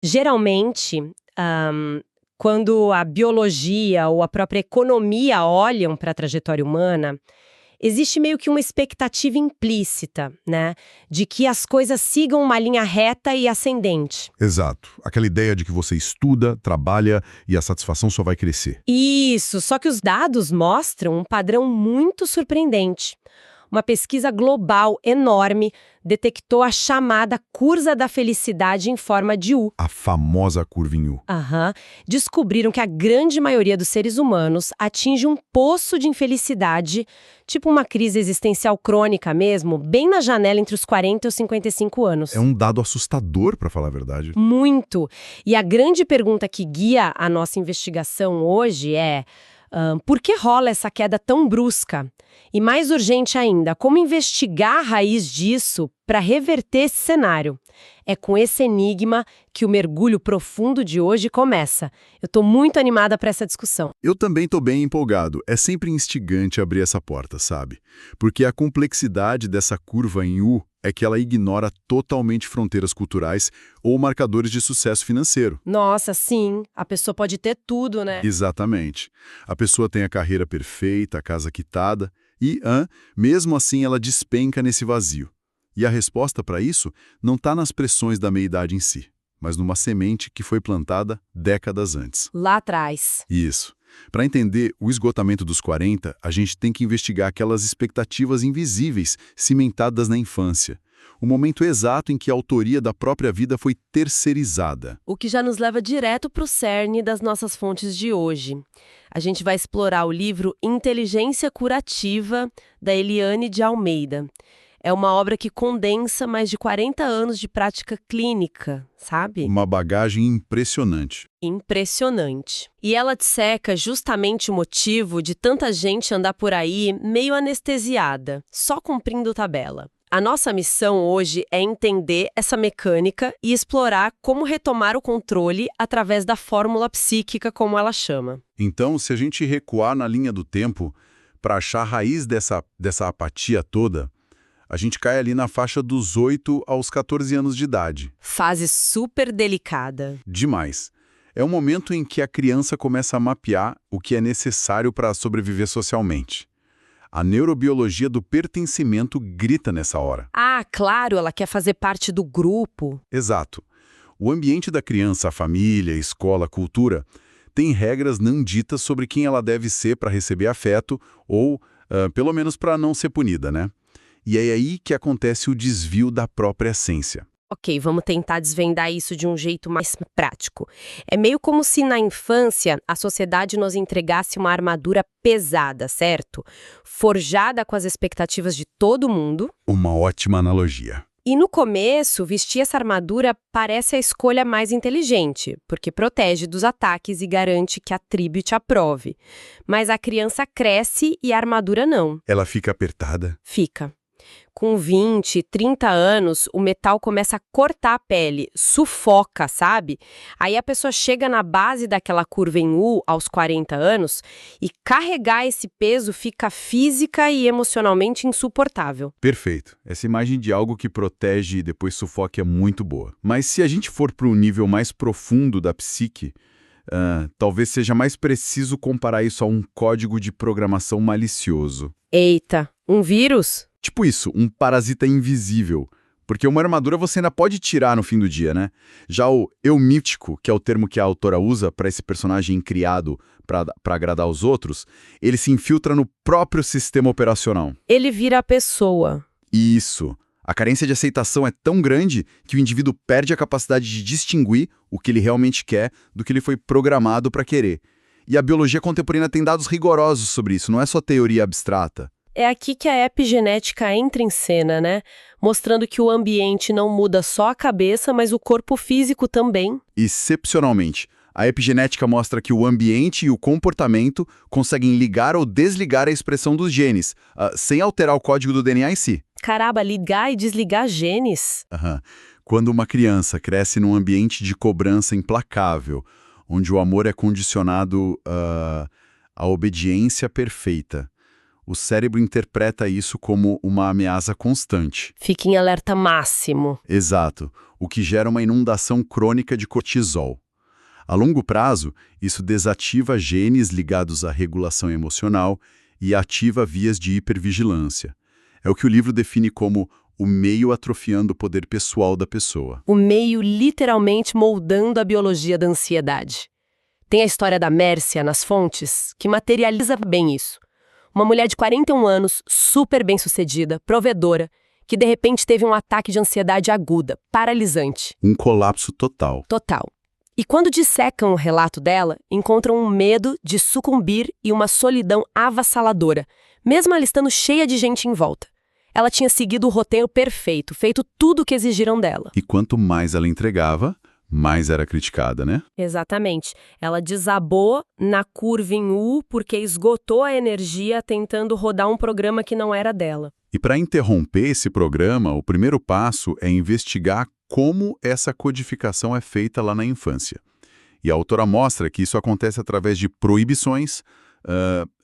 Geralmente, quando a biologia ou a própria economia olham para a trajetória humana, existe meio que uma expectativa implícita, né? De que as coisas sigam uma linha reta e ascendente. Exato. Aquela ideia de que você estuda, trabalha e a satisfação só vai crescer. Isso, só que os dados mostram um padrão muito surpreendente. Uma pesquisa global enorme detectou a chamada curva da felicidade em forma de U. A famosa curva em U. Aham. Descobriram que a grande maioria dos seres humanos atinge um poço de infelicidade, tipo uma crise existencial crônica mesmo, bem na janela entre os 40 e os 55 anos. É um dado assustador, para falar a verdade. Muito. E a grande pergunta que guia a nossa investigação hoje é: por que rola essa queda tão brusca? E mais urgente ainda, como investigar a raiz disso para reverter esse cenário? É com esse enigma que o mergulho profundo de hoje começa. Eu estou muito animada para essa discussão. Eu também estou bem empolgado. É sempre instigante abrir essa porta, sabe? Porque a complexidade dessa curva em U é que ela ignora totalmente fronteiras culturais ou marcadores de sucesso financeiro. Nossa, sim, a pessoa pode ter tudo, né? Exatamente. A pessoa tem a carreira perfeita, a casa quitada e, mesmo assim, ela despenca nesse vazio. E a resposta para isso não está nas pressões da meia-idade em si, mas numa semente que foi plantada décadas antes. Lá atrás. Isso. Para entender o esgotamento dos 40, a gente tem que investigar aquelas expectativas invisíveis cimentadas na infância. O momento exato em que a autoria da própria vida foi terceirizada. O que já nos leva direto para o cerne das nossas fontes de hoje. A gente vai explorar o livro Inteligência Curativa, da Eliane de Almeida. É uma obra que condensa mais de 40 anos de prática clínica, sabe? Uma bagagem impressionante. Impressionante. E ela disseca justamente o motivo de tanta gente andar por aí meio anestesiada, só cumprindo tabela. A nossa missão hoje é entender essa mecânica e explorar como retomar o controle através da fórmula psíquica, como ela chama. Então, se a gente recuar na linha do tempo para achar a raiz dessa apatia toda, a gente cai ali na faixa dos 8 aos 14 anos de idade. Fase super delicada. Demais. É o momento em que a criança começa a mapear o que é necessário para sobreviver socialmente. A neurobiologia do pertencimento grita nessa hora. Ah, claro, ela quer fazer parte do grupo. Exato. O ambiente da criança, a família, a escola, a cultura, tem regras não ditas sobre quem ela deve ser para receber afeto ou, pelo menos, para não ser punida, né? E é aí que acontece o desvio da própria essência. Ok, vamos tentar desvendar isso de um jeito mais prático. É meio como se na infância a sociedade nos entregasse uma armadura pesada, certo? Forjada com as expectativas de todo mundo. Uma ótima analogia. E no começo, vestir essa armadura parece a escolha mais inteligente, porque protege dos ataques e garante que a tribo te aprove. Mas a criança cresce e a armadura não. Ela fica apertada? Fica. Com 20, 30 anos, o metal começa a cortar a pele, sufoca, sabe? Aí a pessoa chega na base daquela curva em U aos 40 anos e carregar esse peso fica física e emocionalmente insuportável. Perfeito. Essa imagem de algo que protege e depois sufoca é muito boa. Mas se a gente for para o nível mais profundo da psique, talvez seja mais preciso comparar isso a um código de programação malicioso. Eita, um vírus? Tipo isso, um parasita invisível. Porque uma armadura você ainda pode tirar no fim do dia, né? Já o eu mítico, que é o termo que a autora usa para esse personagem criado para agradar os outros, ele se infiltra no próprio sistema operacional. Ele vira a pessoa. Isso. A carência de aceitação é tão grande que o indivíduo perde a capacidade de distinguir o que ele realmente quer do que ele foi programado para querer. E a biologia contemporânea tem dados rigorosos sobre isso, não é só teoria abstrata. É aqui que a epigenética entra em cena, né? Mostrando que o ambiente não muda só a cabeça, mas o corpo físico também. Excepcionalmente, a epigenética mostra que o ambiente e o comportamento conseguem ligar ou desligar a expressão dos genes, sem alterar o código do DNA em si. Caramba, ligar e desligar genes. Quando uma criança cresce num ambiente de cobrança implacável, onde o amor é condicionado à obediência perfeita, O cérebro interpreta isso como uma ameaça constante. Fica em alerta máximo. Exato, o que gera uma inundação crônica de cortisol. A longo prazo, isso desativa genes ligados à regulação emocional e ativa vias de hipervigilância. É o que o livro define como o meio atrofiando o poder pessoal da pessoa. O meio literalmente moldando a biologia da ansiedade. Tem a história da Mércia nas fontes, que materializa bem isso. Uma mulher de 41 anos, super bem-sucedida, provedora, que de repente teve um ataque de ansiedade aguda, paralisante. Um colapso total. Total. E quando dissecam o relato dela, encontram um medo de sucumbir e uma solidão avassaladora, mesmo ela estando cheia de gente em volta. Ela tinha seguido o roteiro perfeito, feito tudo o que exigiram dela. E quanto mais ela entregava, mais era criticada, né? Exatamente. Ela desabou na curva em U porque esgotou a energia tentando rodar um programa que não era dela. E para interromper esse programa, o primeiro passo é investigar como essa codificação é feita lá na infância. E a autora mostra que isso acontece através de proibições.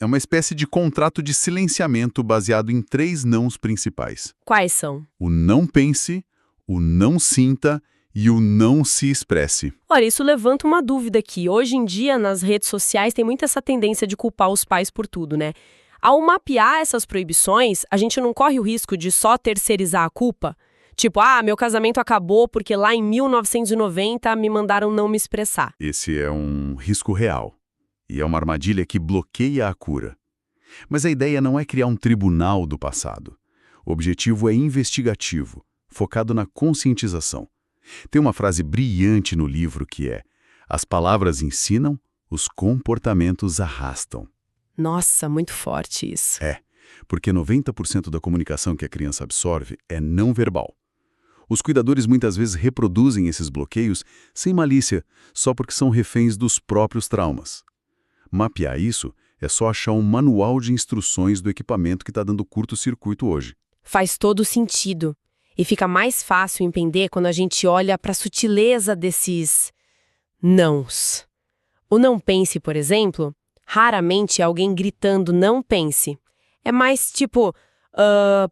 É uma espécie de contrato de silenciamento baseado em 3 nãos principais. Quais são? O não pense, o não sinta e o não se expresse. Olha, isso levanta uma dúvida aqui. Hoje em dia, nas redes sociais, tem muito essa tendência de culpar os pais por tudo, né? Ao mapear essas proibições, a gente não corre o risco de só terceirizar a culpa? Tipo, meu casamento acabou porque lá em 1990 me mandaram não me expressar. Esse é um risco real. E é uma armadilha que bloqueia a cura. Mas a ideia não é criar um tribunal do passado. O objetivo é investigativo, focado na conscientização. Tem uma frase brilhante no livro que é: as palavras ensinam, os comportamentos arrastam. Nossa, muito forte isso. Porque 90% da comunicação que a criança absorve é não verbal. Os cuidadores muitas vezes reproduzem esses bloqueios sem malícia, só porque são reféns dos próprios traumas. Mapear isso é só achar um manual de instruções do equipamento que está dando curto-circuito hoje. Faz todo sentido. E fica mais fácil entender quando a gente olha para a sutileza desses nãos. O não pense, por exemplo, raramente é alguém gritando não pense. É mais tipo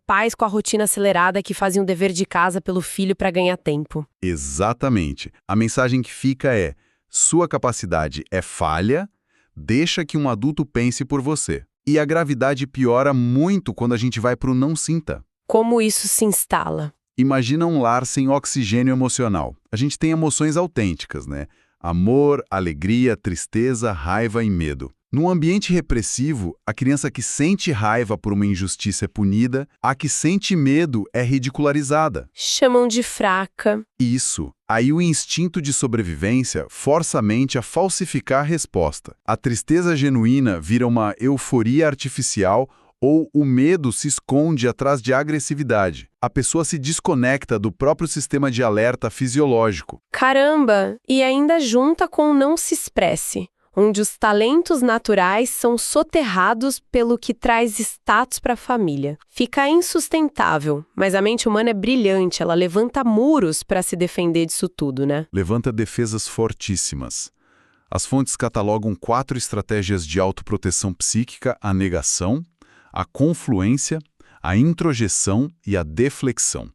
pais com a rotina acelerada que fazem o dever de casa pelo filho para ganhar tempo. Exatamente. A mensagem que fica é: sua capacidade é falha, deixa que um adulto pense por você. E a gravidade piora muito quando a gente vai para o não sinta. Como isso se instala? Imagina um lar sem oxigênio emocional. A gente tem emoções autênticas, né? Amor, alegria, tristeza, raiva e medo. Num ambiente repressivo, a criança que sente raiva por uma injustiça é punida, a que sente medo é ridicularizada. Chamam de fraca. Isso. Aí o instinto de sobrevivência força a mente a falsificar a resposta. A tristeza genuína vira uma euforia artificial ou o medo se esconde atrás de agressividade. A pessoa se desconecta do próprio sistema de alerta fisiológico. Caramba! E ainda junta com o não se expresse, onde os talentos naturais são soterrados pelo que traz status para a família. Fica insustentável, mas a mente humana é brilhante, ela levanta muros para se defender disso tudo, né? Levanta defesas fortíssimas. As fontes catalogam 4 estratégias de autoproteção psíquica: a negação, a confluência, a introjeção e a deflexão.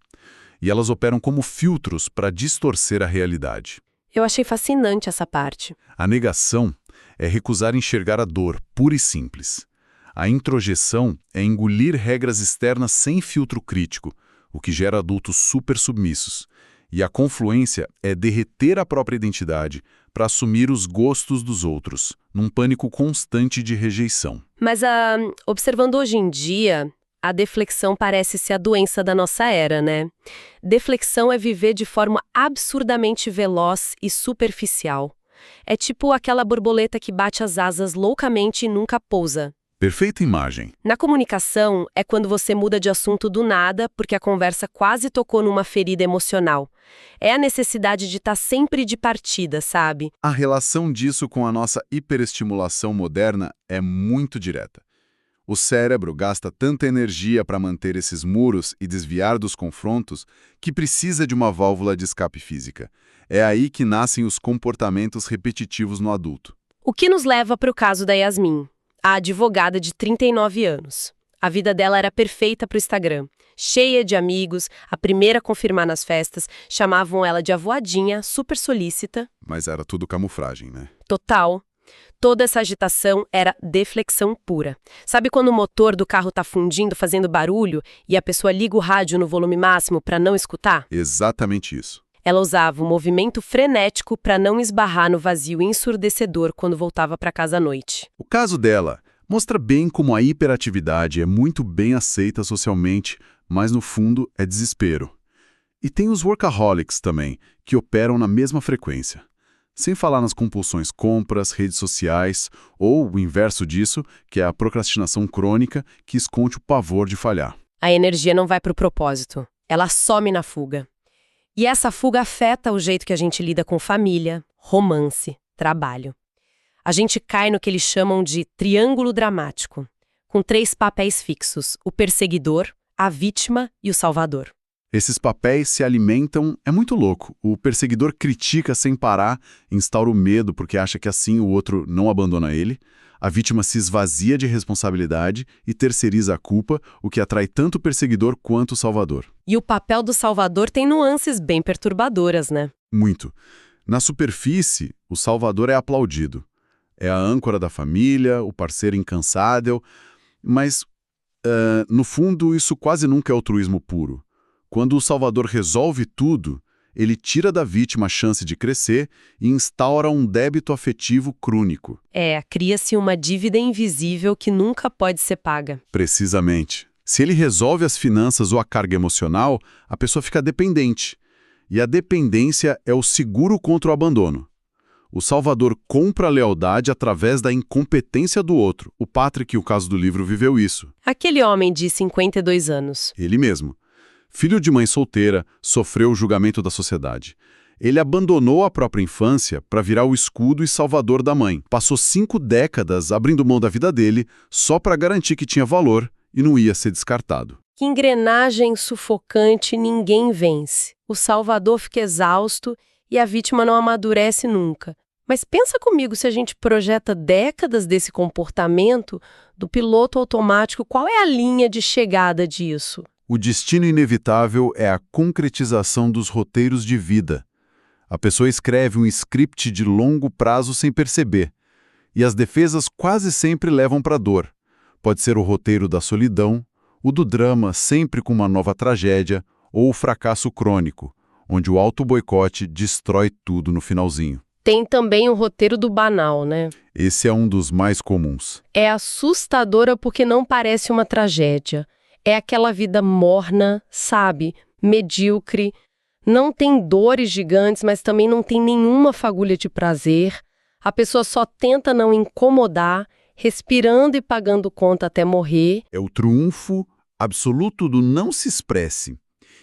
E elas operam como filtros para distorcer a realidade. Eu achei fascinante essa parte. A negação é recusar enxergar a dor, pura e simples. A introjeção é engolir regras externas sem filtro crítico, o que gera adultos super submissos. E a confluência é derreter a própria identidade para assumir os gostos dos outros, num pânico constante de rejeição. Mas observando hoje em dia, a deflexão parece ser a doença da nossa era, né? Deflexão é viver de forma absurdamente veloz e superficial. É tipo aquela borboleta que bate as asas loucamente e nunca pousa. Perfeita imagem. Na comunicação, é quando você muda de assunto do nada porque a conversa quase tocou numa ferida emocional. É a necessidade de estar sempre de partida, sabe? A relação disso com a nossa hiperestimulação moderna é muito direta. O cérebro gasta tanta energia para manter esses muros e desviar dos confrontos que precisa de uma válvula de escape física. É aí que nascem os comportamentos repetitivos no adulto. O que nos leva para o caso da Yasmin, a advogada de 39 anos. A vida dela era perfeita para o Instagram. Cheia de amigos, a primeira a confirmar nas festas, chamavam ela de avoadinha, super solícita. Mas era tudo camuflagem, né? Total. Toda essa agitação era deflexão pura. Sabe quando o motor do carro tá fundindo, fazendo barulho, e a pessoa liga o rádio no volume máximo para não escutar? Exatamente isso. Ela usava um movimento frenético para não esbarrar no vazio ensurdecedor quando voltava para casa à noite. O caso dela mostra bem como a hiperatividade é muito bem aceita socialmente, mas no fundo é desespero. E tem os workaholics também, que operam na mesma frequência. Sem falar nas compulsões compras, redes sociais, ou o inverso disso, que é a procrastinação crônica que esconde o pavor de falhar. A energia não vai para o propósito, ela some na fuga. E essa fuga afeta o jeito que a gente lida com família, romance, trabalho. A gente cai no que eles chamam de triângulo dramático, com 3 papéis fixos, o perseguidor, a vítima e o salvador. Esses papéis se alimentam, é muito louco. O perseguidor critica sem parar, instaura o medo porque acha que assim o outro não abandona ele. A vítima se esvazia de responsabilidade e terceiriza a culpa, o que atrai tanto o perseguidor quanto o salvador. E o papel do salvador tem nuances bem perturbadoras, né? Muito. Na superfície, o salvador é aplaudido. É a âncora da família, o parceiro incansável, mas, no fundo, isso quase nunca é altruísmo puro. Quando o salvador resolve tudo, ele tira da vítima a chance de crescer e instaura um débito afetivo crônico. Cria-se uma dívida invisível que nunca pode ser paga. Precisamente. Se ele resolve as finanças ou a carga emocional, a pessoa fica dependente. E a dependência é o seguro contra o abandono. O salvador compra a lealdade através da incompetência do outro. O Patrick, o caso do livro, viveu isso. Aquele homem de 52 anos. Ele mesmo. Filho de mãe solteira, sofreu o julgamento da sociedade. Ele abandonou a própria infância para virar o escudo e salvador da mãe. Passou 5 décadas abrindo mão da vida dele só para garantir que tinha valor e não ia ser descartado. Que engrenagem sufocante, ninguém vence. O salvador fica exausto e a vítima não amadurece nunca. Mas pensa comigo, se a gente projeta décadas desse comportamento do piloto automático, qual é a linha de chegada disso? O destino inevitável é a concretização dos roteiros de vida. A pessoa escreve um script de longo prazo sem perceber. E as defesas quase sempre levam para a dor. Pode ser o roteiro da solidão, o do drama sempre com uma nova tragédia, ou o fracasso crônico, onde o auto-boicote destrói tudo no finalzinho. Tem também o roteiro do banal, né? Esse é um dos mais comuns. É assustadora porque não parece uma tragédia. É aquela vida morna, sabe? Medíocre. Não tem dores gigantes, mas também não tem nenhuma fagulha de prazer. A pessoa só tenta não incomodar, respirando e pagando conta até morrer. É o triunfo absoluto do não se expresse.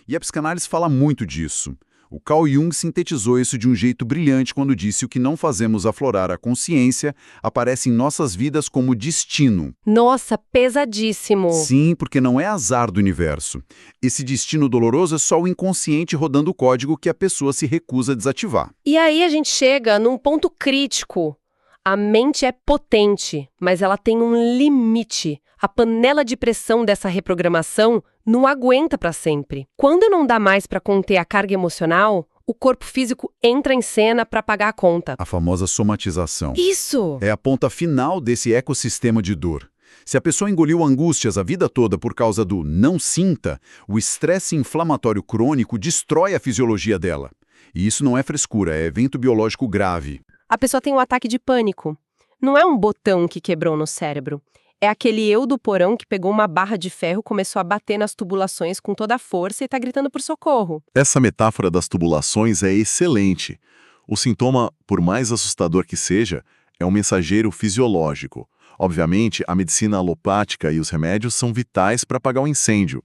E a psicanálise fala muito disso. O Carl Jung sintetizou isso de um jeito brilhante quando disse o que não fazemos aflorar a consciência aparece em nossas vidas como destino. Nossa, pesadíssimo! Sim, porque não é azar do universo. Esse destino doloroso é só o inconsciente rodando o código que a pessoa se recusa a desativar. E aí a gente chega num ponto crítico. A mente é potente, mas ela tem um limite. A panela de pressão dessa reprogramação não aguenta para sempre. Quando não dá mais para conter a carga emocional, o corpo físico entra em cena para pagar a conta. A famosa somatização. Isso! É a ponta final desse ecossistema de dor. Se a pessoa engoliu angústias a vida toda por causa do não sinta, o estresse inflamatório crônico destrói a fisiologia dela. E isso não é frescura, é evento biológico grave. A pessoa tem um ataque de pânico. Não é um botão que quebrou no cérebro. É aquele eu do porão que pegou uma barra de ferro, começou a bater nas tubulações com toda a força e tá gritando por socorro. Essa metáfora das tubulações é excelente. O sintoma, por mais assustador que seja, é um mensageiro fisiológico. Obviamente, a medicina alopática e os remédios são vitais para apagar o incêndio.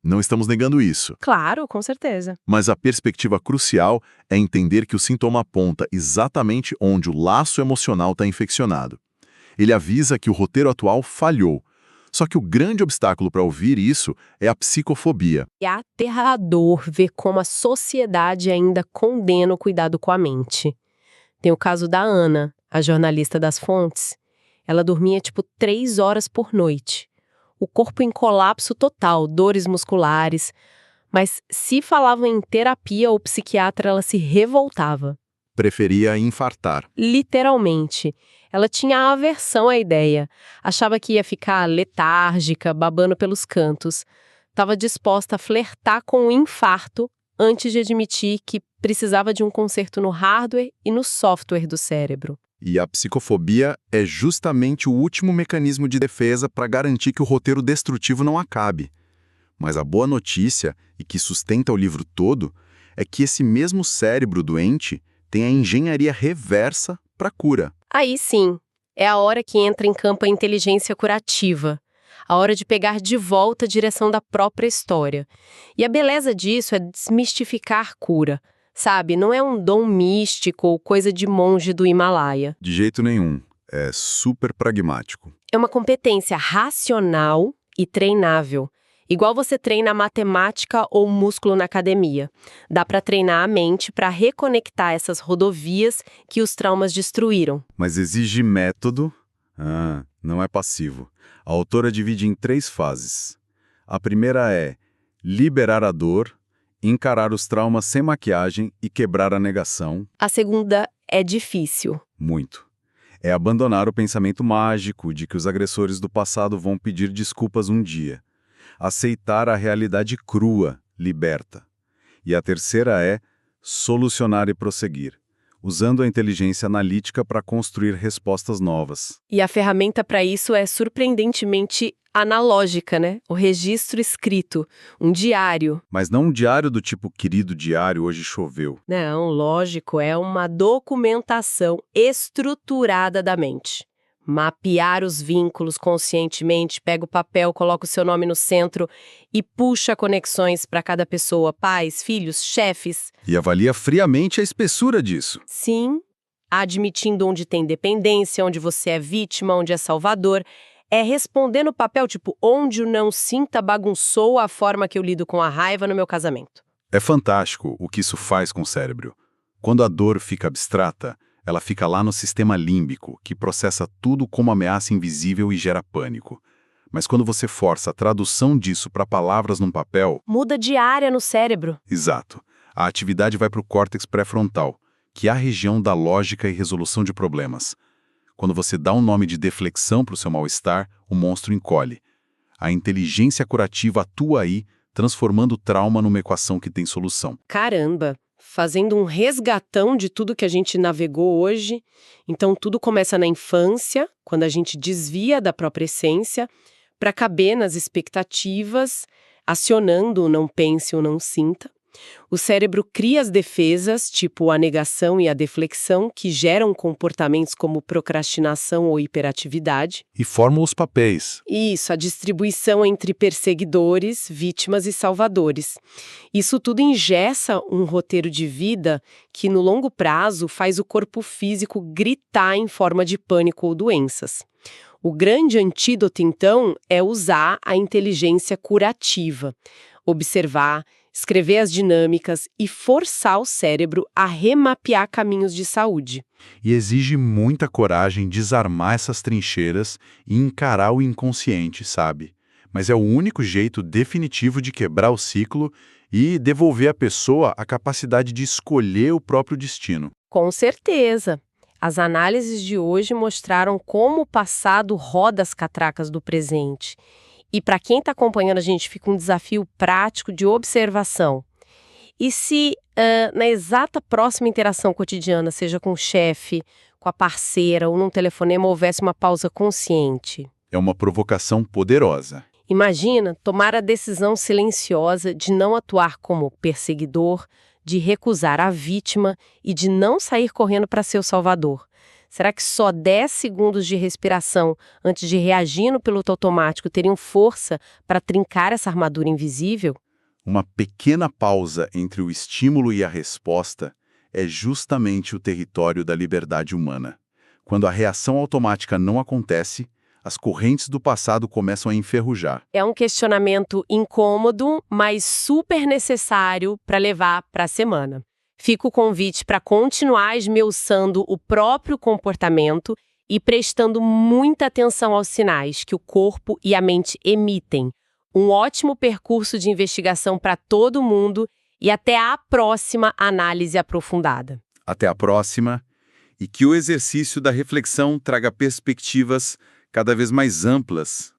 Não estamos negando isso. Claro, com certeza. Mas a perspectiva crucial é entender que o sintoma aponta exatamente onde o laço emocional está infeccionado. Ele avisa que o roteiro atual falhou. Só que o grande obstáculo para ouvir isso é a psicofobia. É aterrador ver como a sociedade ainda condena o cuidado com a mente. Tem o caso da Ana, a jornalista das fontes. Ela dormia 3 horas por noite. o corpo em colapso total, dores musculares. Mas se falavam em terapia ou psiquiatra, ela se revoltava. Preferia infartar. Literalmente. Ela tinha aversão à ideia. Achava que ia ficar letárgica, babando pelos cantos. Estava disposta a flertar com o infarto antes de admitir que precisava de um conserto no hardware e no software do cérebro. E a psicofobia é justamente o último mecanismo de defesa para garantir que o roteiro destrutivo não acabe. Mas a boa notícia, e que sustenta o livro todo, é que esse mesmo cérebro doente tem a engenharia reversa para cura. Aí sim, é a hora que entra em campo a inteligência curativa. A hora de pegar de volta a direção da própria história. E a beleza disso é desmistificar cura. Sabe, não é um dom místico ou coisa de monge do Himalaia. De jeito nenhum. É super pragmático. É uma competência racional e treinável. Igual você treina matemática ou músculo na academia. Dá para treinar a mente para reconectar essas rodovias que os traumas destruíram. Mas exige método. Não é passivo. A autora divide em 3 fases. A primeira é liberar a dor, encarar os traumas sem maquiagem e quebrar a negação. A segunda é difícil. Muito. É abandonar o pensamento mágico de que os agressores do passado vão pedir desculpas um dia. Aceitar a realidade crua, liberta. E a terceira é solucionar e prosseguir, usando a inteligência analítica para construir respostas novas. E a ferramenta para isso é surpreendentemente analógica, né? O registro escrito, um diário. Mas não um diário do tipo querido diário, hoje choveu. Não, lógico, é uma documentação estruturada da mente. Mapear os vínculos conscientemente, pega o papel, coloca o seu nome no centro e puxa conexões para cada pessoa, pais, filhos, chefes. E avalia friamente a espessura disso. Sim, admitindo onde tem dependência, onde você é vítima, onde é salvador. É responder no papel, tipo, onde o não sinta bagunçou a forma que eu lido com a raiva no meu casamento. É fantástico o que isso faz com o cérebro. Quando a dor fica abstrata, ela fica lá no sistema límbico, que processa tudo como ameaça invisível e gera pânico. Mas quando você força a tradução disso para palavras num papel... Muda de área no cérebro. Exato. A atividade vai para o córtex pré-frontal, que é a região da lógica e resolução de problemas. Quando você dá um nome de deflexão para o seu mal-estar, o monstro encolhe. A inteligência curativa atua aí, transformando o trauma numa equação que tem solução. Caramba! Fazendo um resgatão de tudo que a gente navegou hoje. Então, tudo começa na infância, quando a gente desvia da própria essência, para caber nas expectativas, acionando o não pense ou não sinta. O cérebro cria as defesas, tipo a negação e a deflexão, que geram comportamentos como procrastinação ou hiperatividade. E formam os papéis. Isso, a distribuição entre perseguidores, vítimas e salvadores. Isso tudo engessa um roteiro de vida que, no longo prazo, faz o corpo físico gritar em forma de pânico ou doenças. O grande antídoto, então, é usar a inteligência curativa. Observar, escrever as dinâmicas e forçar o cérebro a remapear caminhos de saúde. E exige muita coragem desarmar essas trincheiras e encarar o inconsciente, sabe? Mas é o único jeito definitivo de quebrar o ciclo e devolver à pessoa a capacidade de escolher o próprio destino. Com certeza. As análises de hoje mostraram como o passado roda as catracas do presente. E para quem está acompanhando, a gente fica um desafio prático de observação. E se na exata próxima interação cotidiana, seja com o chefe, com a parceira ou num telefonema, houvesse uma pausa consciente? É uma provocação poderosa. Imagina tomar a decisão silenciosa de não atuar como perseguidor, de recusar a vítima e de não sair correndo para ser o salvador. Será que só 10 segundos de respiração antes de reagir no piloto automático teriam força para trincar essa armadura invisível? Uma pequena pausa entre o estímulo e a resposta é justamente o território da liberdade humana. Quando a reação automática não acontece, as correntes do passado começam a enferrujar. É um questionamento incômodo, mas super necessário para levar para a semana. Fica o convite para continuar esmiuçando o próprio comportamento e prestando muita atenção aos sinais que o corpo e a mente emitem. Um ótimo percurso de investigação para todo mundo e até a próxima análise aprofundada. Até a próxima, e que o exercício da reflexão traga perspectivas cada vez mais amplas